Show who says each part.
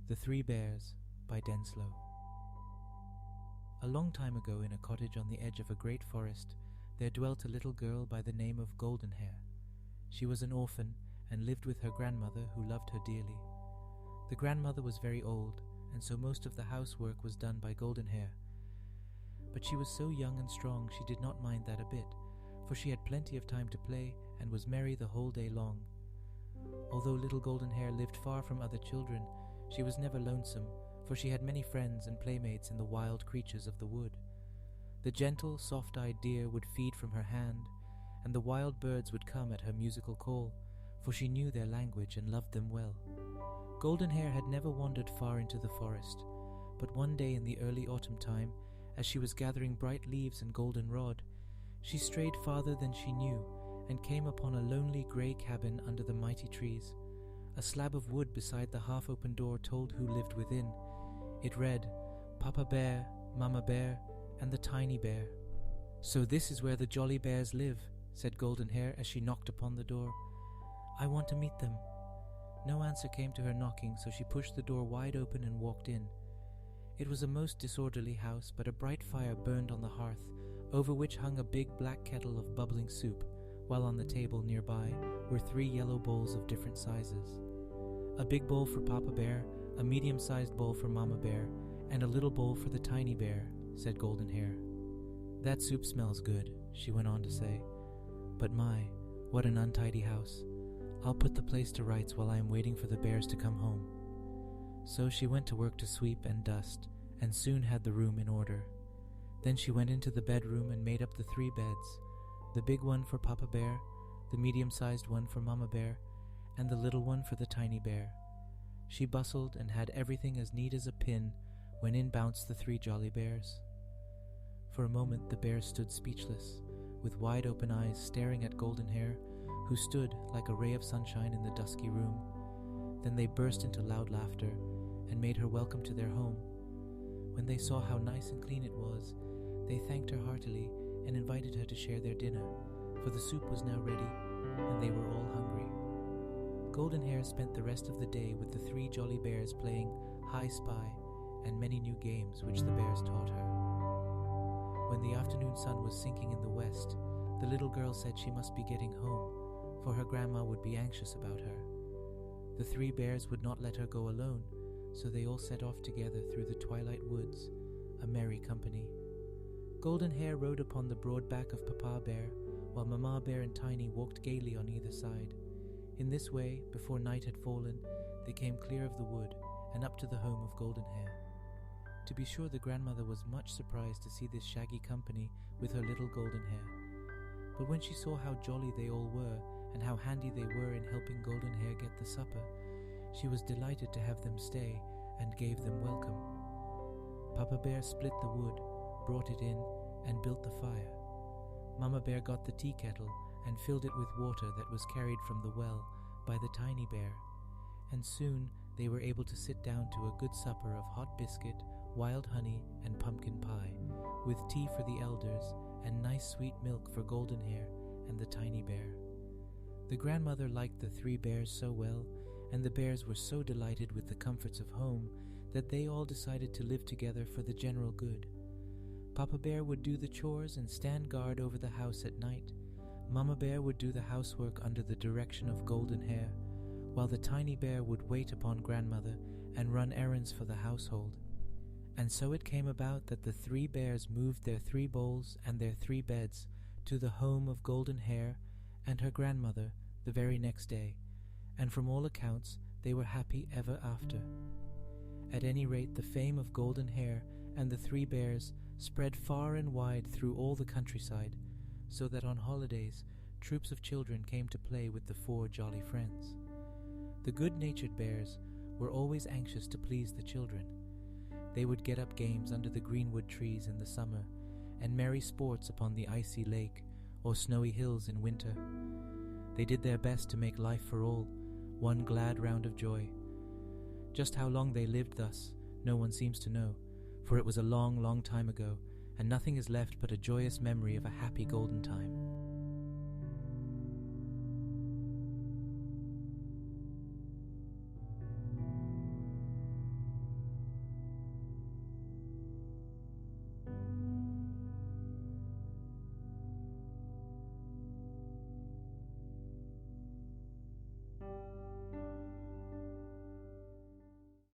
Speaker 1: The Three Bears by Denslow. A long time ago, in a cottage on the edge of a great forest, there dwelt a little girl by the name of Goldenhair. She was an orphan and lived with her grandmother, who loved her dearly. The grandmother was very old, and so most of the housework was done by Goldenhair. But she was so young and strong she did not mind that a bit, for she had plenty of time to play and was merry the whole day long. Although little Goldenhair lived far from other children, she was never lonesome, for she had many friends and playmates in the wild creatures of the wood. The gentle, soft-eyed deer would feed from her hand, and the wild birds would come at her musical call, for she knew their language and loved them well. Goldenhair had never wandered far into the forest, but one day in the early autumn time, as she was gathering bright leaves and goldenrod, she strayed farther than she knew and came upon a lonely grey cabin under the mighty trees. A slab of wood beside the half-open door told who lived within. It read, "Papa Bear, Mama Bear, and the Tiny Bear." "So this is where the jolly bears live," said Goldenhair as she knocked upon the door. "I want to meet them." No answer came to her knocking, so she pushed the door wide open and walked in. It was a most disorderly house, but a bright fire burned on the hearth, over which hung a big black kettle of bubbling soup, while on the table nearby were 3 yellow bowls of different sizes. A big bowl for Papa Bear, a medium-sized bowl for Mama Bear, and a little bowl for the Tiny Bear, said Goldenhair. "That soup smells good," she went on to say. "But my, what an untidy house. I'll put the place to rights while I am waiting for the bears to come home." So she went to work to sweep and dust, and soon had the room in order. Then she went into the bedroom and made up the 3 beds, the big one for Papa Bear, the medium-sized one for Mama Bear, and the little one for the Tiny Bear. She bustled and had everything as neat as a pin when in bounced the 3 jolly bears. For a moment the bears stood speechless, with wide-open eyes staring at Goldenhair, who stood like a ray of sunshine in the dusky room. Then they burst into loud laughter and made her welcome to their home. When they saw how nice and clean it was, they thanked her heartily and invited her to share their dinner, for the soup was now ready, and they were all hungry. Goldenhair spent the rest of the day with the 3 jolly bears playing Hi Spy and many new games which the bears taught her. When the afternoon sun was sinking in the west, the little girl said she must be getting home, for her grandma would be anxious about her. The 3 bears would not let her go alone, so they all set off together through the twilight woods, a merry company. Goldenhair rode upon the broad back of Papa Bear, while Mama Bear and Tiny walked gaily on either side. In this way, before night had fallen, they came clear of the wood and up to the home of Goldenhair. To be sure, the grandmother was much surprised to see this shaggy company with her little Goldenhair. But when she saw how jolly they all were and how handy they were in helping Goldenhair get the supper, she was delighted to have them stay and gave them welcome. Papa Bear split the wood, brought it in, and built the fire. Mama Bear got the tea kettle and filled it with water that was carried from the well by the Tiny Bear, and soon they were able to sit down to a good supper of hot biscuit, wild honey, and pumpkin pie, with tea for the elders and nice sweet milk for Goldenhair and the Tiny Bear. The grandmother liked the 3 bears so well, and the bears were so delighted with the comforts of home, that they all decided to live together for the general good. Papa Bear would do the chores and stand guard over the house at night. Mama Bear would do the housework under the direction of Goldenhair, while the Tiny Bear would wait upon grandmother and run errands for the household. And so it came about that the 3 bears moved their 3 bowls and their 3 beds to the home of Goldenhair and her grandmother the very next day, and from all accounts they were happy ever after. At any rate, the fame of Goldenhair and the 3 bears spread far and wide through all the countryside, so that on holidays troops of children came to play with the 4 jolly friends. The good-natured bears were always anxious to please the children. They would get up games under the greenwood trees in the summer, and merry sports upon the icy lake or snowy hills in winter. They did their best to make life for all one glad round of joy. Just how long they lived thus, no one seems to know, for it was a long, long time ago, and nothing is left but a joyous memory of a happy golden time.